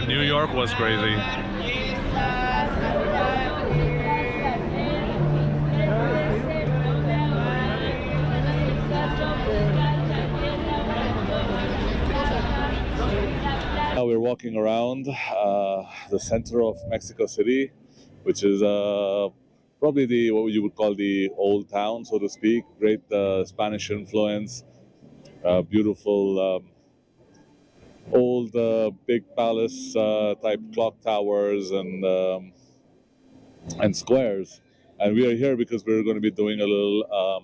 New York was crazy. Now we're walking around the center of Mexico City, which is probably the what you would call the old town, so to speak. Great Spanish influence, beautiful old big palace type clock towers and squares. And we are here because we're going to be doing a little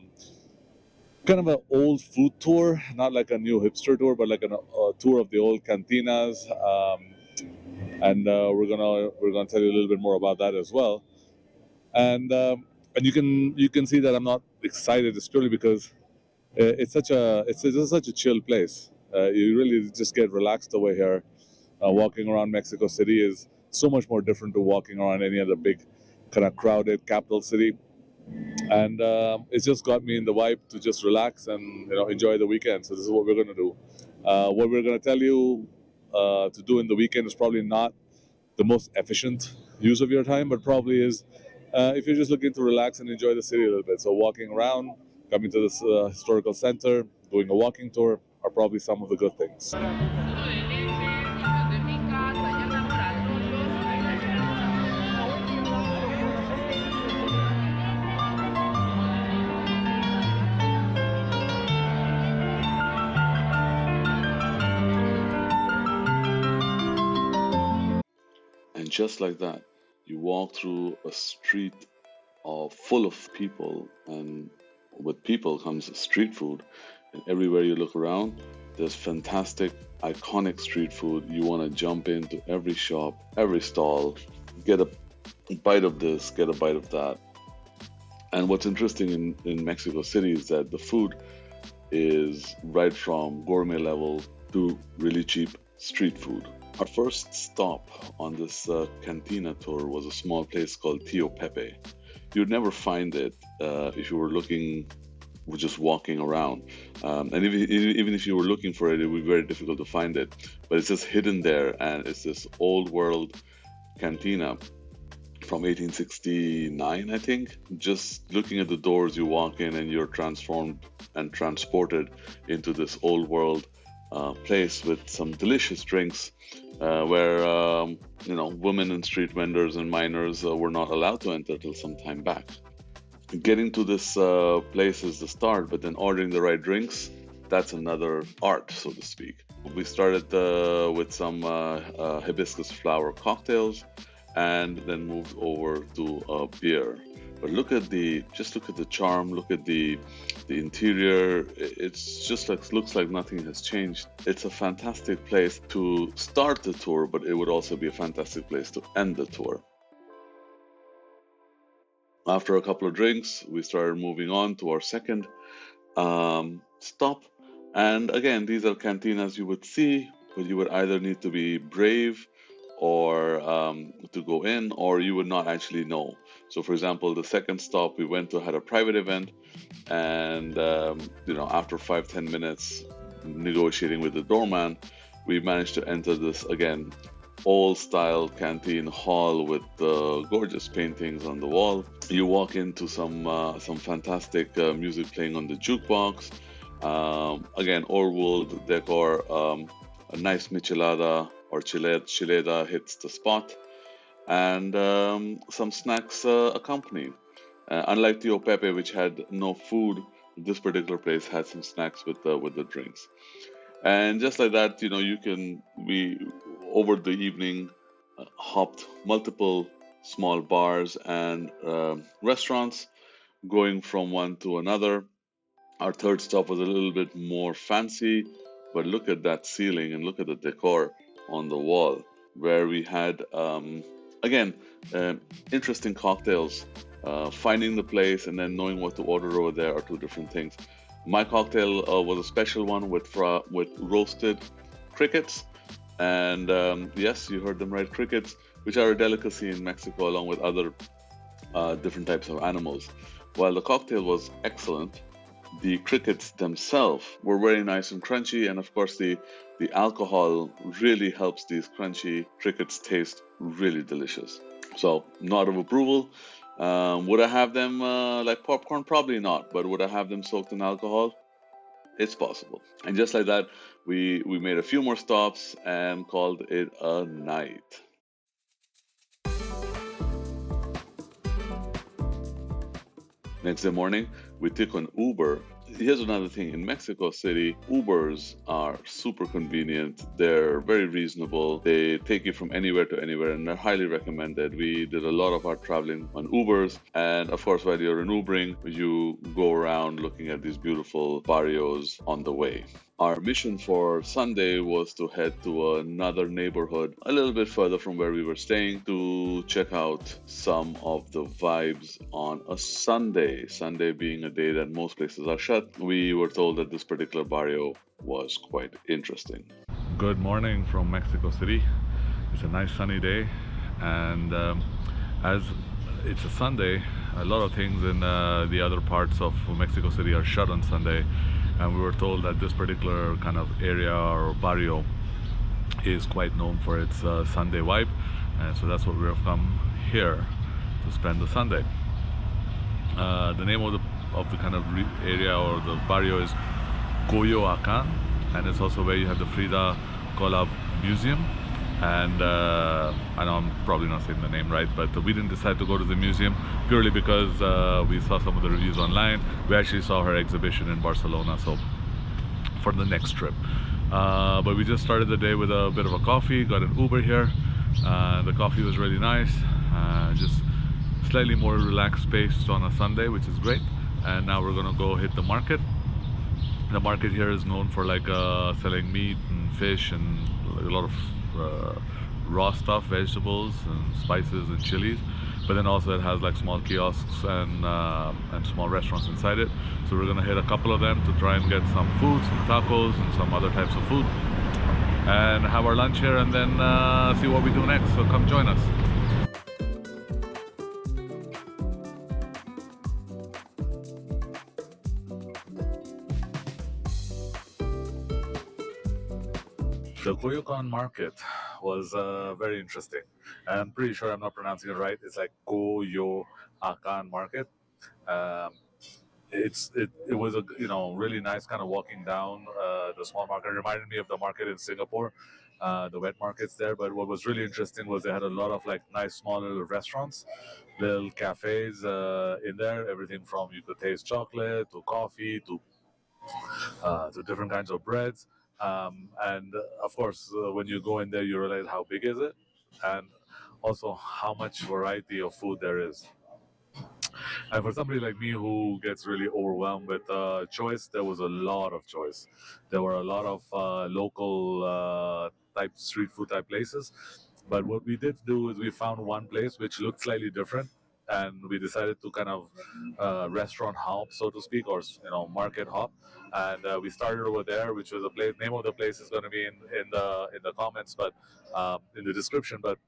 kind of an old food tour, not like a new hipster tour, but like a tour of the old cantinas. And we're gonna tell you a little bit more about that as well. And you can see that I'm not excited. It's purely because it's just such a chill place. You really just get relaxed away here. Walking around Mexico City is so much more different to walking around any other big kind of crowded capital city. And it's just got me in the vibe to just relax and enjoy the weekend. So this is what we're going to do. What we're going to tell you to do in the weekend is probably not the most efficient use of your time, but probably is if you're just looking to relax and enjoy the city a little bit. So walking around, coming to this historical center, doing a walking tour are probably some of the good things. And just like that, you walk through a street full of people, and with people comes street food. And everywhere you look around, there's fantastic, iconic street food. You want to jump into every shop, every stall, get a bite of this, get a bite of that. And what's interesting in Mexico City is that the food is right from gourmet level to really cheap street food. Our first stop on this cantina tour was a small place called Tio Pepe. You'd never find it if you were looking, just walking around. And even if you were looking for it, it would be very difficult to find it. But it's just hidden there, and it's this old world cantina from 1869, I think. Just looking at the doors, you walk in and you're transformed and transported into this old world place with some delicious drinks where women and street vendors and minors were not allowed to enter till some time back. Getting to this place is the start, but then ordering the right drinks, that's another art, so to speak. We started with some hibiscus flower cocktails and then moved over to beer. But look at the charm, look at the interior. It's just looks like nothing has changed. It's a fantastic place to start the tour, but it would also be a fantastic place to end the tour. After a couple of drinks, we started moving on to our second stop. And again, these are cantinas you would see, but you would either need to be brave or to go in, or you would not actually know. So for example, the second stop we went to had a private event, and after 5-10 minutes negotiating with the doorman, we managed to enter this, again, old style canteen hall with gorgeous paintings on the wall. You walk into some fantastic music playing on the jukebox. Again, old world decor, a nice michelada or chileda hits the spot, and some snacks accompany. Unlike Tio Pepe, which had no food, this particular place had some snacks with the drinks. And just like that, we over the evening hopped multiple small bars and restaurants, going from one to another. Our third stop was a little bit more fancy, but look at that ceiling and look at the decor on the wall, where we had interesting cocktails. Finding the place and then knowing what to order over there are two different things. My cocktail was a special one with roasted crickets, and yes, you heard them right, crickets, which are a delicacy in Mexico along with other different types of animals. While the cocktail was excellent, The crickets themselves were very nice and crunchy, and of course the alcohol really helps these crunchy crickets taste really delicious. So, nod of approval. Would I have them like popcorn? Probably not. But would I have them soaked in alcohol? It's possible. And just like that, we made a few more stops and called it a night. Next day morning, we took an Uber. Here's another thing. In Mexico City, Ubers are super convenient. They're very reasonable. They take you from anywhere to anywhere and they're highly recommended. We did a lot of our traveling on Ubers. And of course, while you're in Ubering, you go around looking at these beautiful barrios on the way. Our mission for Sunday was to head to another neighborhood a little bit further from where we were staying to check out some of the vibes on a Sunday. Sunday being a day that most places are shut, we were told that this particular barrio was quite interesting. Good morning from Mexico City. It's a nice sunny day, and as it's a Sunday, a lot of things in the other parts of Mexico City are shut on Sunday, and we were told that this particular kind of area or barrio is quite known for its Sunday vibe, and so that's what we have come here to spend the Sunday. The name of the kind of area or the barrio is Coyoacán, and it's also where you have the Frida Kahlo Museum. And I know I'm probably not saying the name right, but we didn't decide to go to the museum purely because we saw some of the reviews online. We actually saw her exhibition in Barcelona, so for the next trip. But we just started the day with a bit of a coffee, got an Uber here. The coffee was really nice, just slightly more relaxed pace on a Sunday, which is great. And now we're gonna go hit the market. The market here is known for like selling meat and fish and a lot of raw stuff, vegetables and spices and chilies, but then also it has like small kiosks and small restaurants inside it. So we're gonna hit a couple of them to try and get some food, some tacos and some other types of food, and have our lunch here, and then see what we do next. So come join us. The Coyoacán market was very interesting. I'm pretty sure I'm not pronouncing it right. It's like Coyoacán market. Um, it was a really nice kind of walking down the small market. It reminded me of the market in Singapore, the wet markets there. But what was really interesting was they had a lot of like nice small little restaurants, little cafes in there. Everything from you could taste chocolate to coffee to different kinds of breads. And of course, when you go in there, you realize how big is it, and also how much variety of food there is. And for somebody like me who gets really overwhelmed with choice, there was a lot of choice. There were a lot of local type street food type places. But what we did do is we found one place which looked slightly different, and we decided to kind of restaurant hop, so to speak, or market hop. And we started over there, which was a place. Name of the place is going to be in the comments, but in the description. But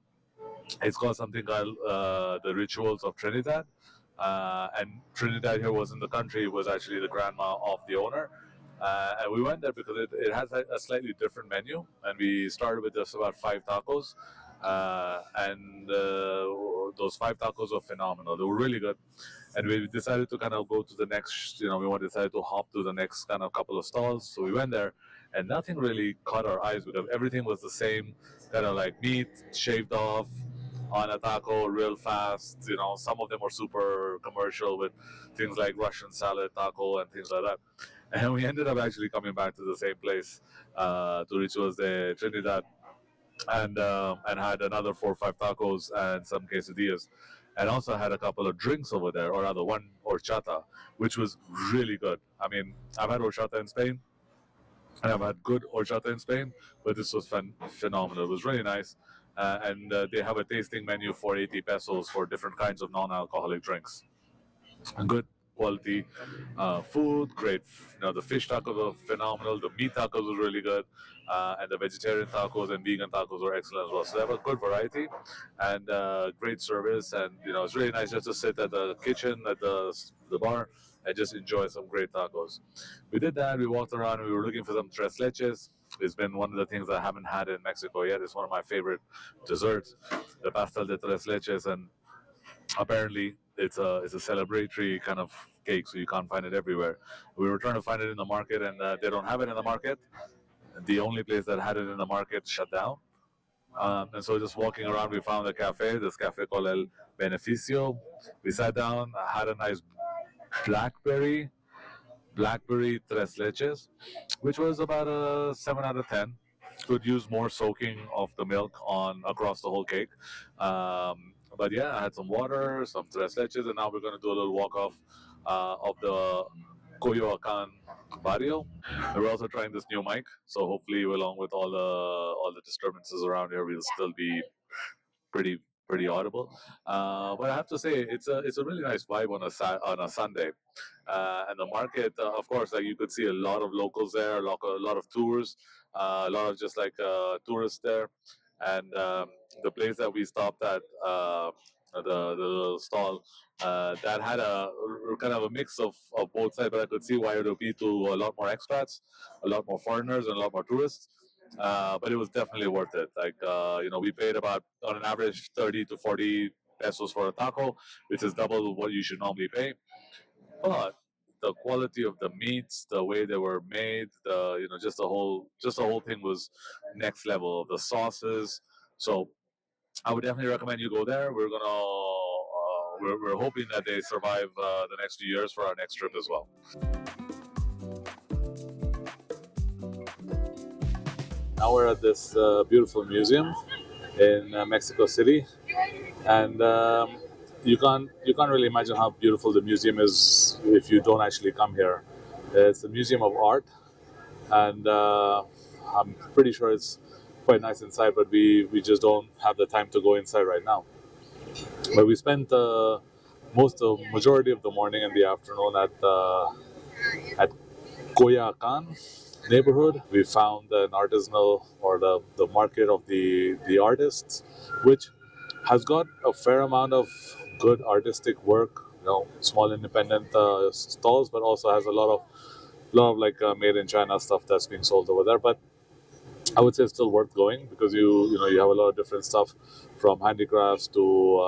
it's called something called the Rituals of Trinidad. And Trinidad here was in the country, was actually the grandma of the owner. And we went there because it has a slightly different menu. And we started with just about 5 tacos. And those 5 tacos were phenomenal. They were really good. And we decided to kind of go to the next, decided to hop to the next kind of couple of stalls. So we went there, and nothing really caught our eyes because everything was the same, kind of like meat shaved off on a taco real fast. Some of them were super commercial with things like Russian salad taco and things like that. And we ended up actually coming back to the same place, to Rituals de Trinidad, and had another 4 or 5 tacos and some quesadillas, and also had a couple of drinks over there, or rather one horchata, which was really good. I mean, I've had horchata in Spain, and I've had good horchata in Spain, but this was phenomenal. It was really nice. And they have a tasting menu for 80 pesos for different kinds of non-alcoholic drinks. Good quality food, great. The fish tacos were phenomenal. The meat tacos were really good, and the vegetarian tacos and vegan tacos were excellent as well. So they have a good variety and great service. And it's really nice just to sit at the kitchen at the bar and just enjoy some great tacos. We did that. We walked around. And we were looking for some tres leches. It's been one of the things I haven't had in Mexico yet. It's one of my favorite desserts, the pastel de tres leches, and apparently it's a celebratory kind of cake, so you can't find it everywhere. We were trying to find it in the market, and they don't have it in the market. The only place that had it in the market shut down. And so just walking around, we found a cafe, this cafe called El Beneficio. We sat down, had a nice blackberry, blackberry tres leches, which was about a 7 out of 10. Could use more soaking of the milk on across the whole cake. But yeah, I had some water, some tres leches, and now we're going to do a little walk off of the Coyoacán barrio. We're also trying this new mic, so hopefully, along with all the disturbances around here, we'll still be pretty pretty audible. But I have to say, it's a really nice vibe on a Sunday. And the market, of course, like you could see a lot of locals there, a lot of tours, a lot of just like tourists there, and the place that we stopped at, the stall, that had a kind of a mix of both sides, but I could see why it would be to a lot more expats, a lot more foreigners, and a lot more tourists. But it was definitely worth it. Like we paid about on an average 30 to 40 pesos for a taco, which is double what you should normally pay. But the quality of the meats, the way they were made, just the whole thing was next level. The sauces. So I would definitely recommend you go there. We're hoping that they survive the next few years for our next trip as well. Now we're at this beautiful museum in Mexico City, and you can't really imagine how beautiful the museum is if you don't actually come here. It's a museum of art, and I'm pretty sure it's quite nice inside, but we just don't have the time to go inside right now. But we spent most of majority of the morning and the afternoon at Coyoacán neighborhood. We found an artisanal or the market of the artists, which has got a fair amount of good artistic work. Small independent stalls, but also has a lot of like made in China stuff that's being sold over there. But I would say it's still worth going because you have a lot of different stuff, from handicrafts to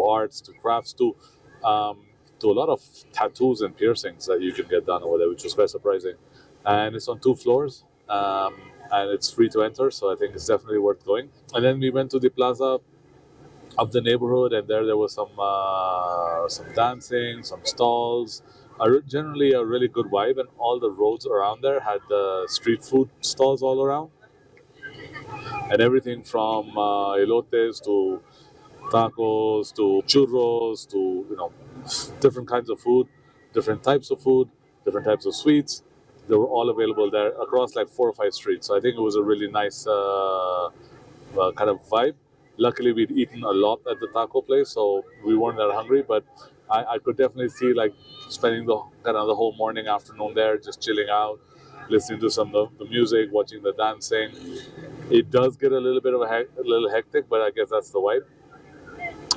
arts to crafts to a lot of tattoos and piercings that you can get done over there, which was quite surprising. And it's on 2 floors, and it's free to enter, so I think it's definitely worth going. And then we went to the plaza of the neighborhood, and there was some dancing, some stalls. Generally, a really good vibe, and all the roads around there had street food stalls all around, and everything from elotes to tacos to churros to different kinds of food, different types of food, different types of sweets. They were all available there across like 4 or 5 streets. So I think it was a really nice kind of vibe. Luckily, we'd eaten a lot at the taco place, so we weren't that hungry. But I could definitely see like spending the kind of the whole morning, afternoon there, just chilling out, listening to some of the music, watching the dancing. It does get a little bit of a little hectic, but I guess that's the vibe.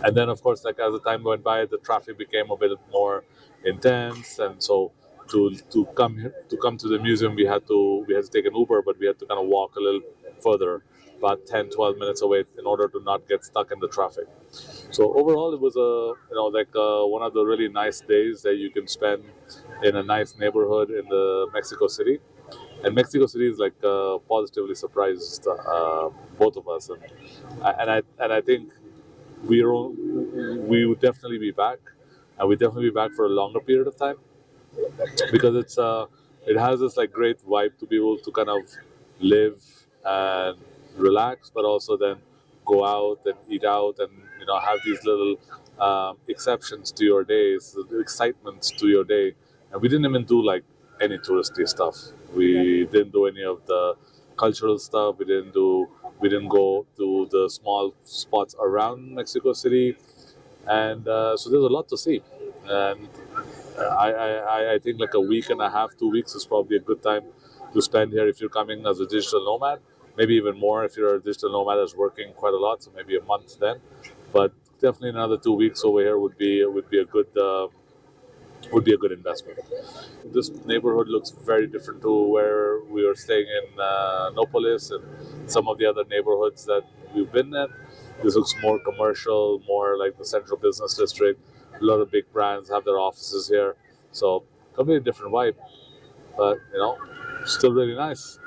And then, of course, like as the time went by, the traffic became a bit more intense, and so to come to the museum, we had to take an Uber, but we had to kind of walk a little further, about 10, 12 minutes away, in order to not get stuck in the traffic. So overall, it was one of the really nice days that you can spend in a nice neighborhood in the Mexico City. And Mexico City is like positively surprised both of us, and I think we would definitely be back, and we definitely be back for a longer period of time, because it has this like great vibe to be able to kind of live and relax, but also then go out and eat out, and have these little exceptions to your days, the excitements to your day. And we didn't even do like any touristy stuff. We didn't do any of the cultural stuff. We didn't go to the small spots around Mexico City, and so there's a lot to see. And I think like a week and a half, 2 weeks is probably a good time to spend here if you're coming as a digital nomad. Maybe even more if you're a digital nomad that's working quite a lot, so maybe a month then. But definitely another 2 weeks over here would be a would be a good investment. This neighborhood looks very different to where we were staying in Nopolis and some of the other neighborhoods that we've been in. This looks more commercial, more like the central business district. A lot of big brands have their offices here, so completely different vibe. But still really nice.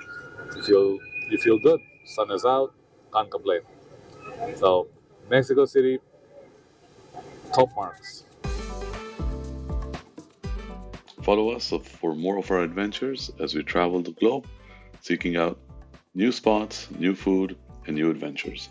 You feel good. Sun is out, can't complain. So Mexico City, top marks. Follow us for more of our adventures as we travel the globe, seeking out new spots, new food, and new adventures.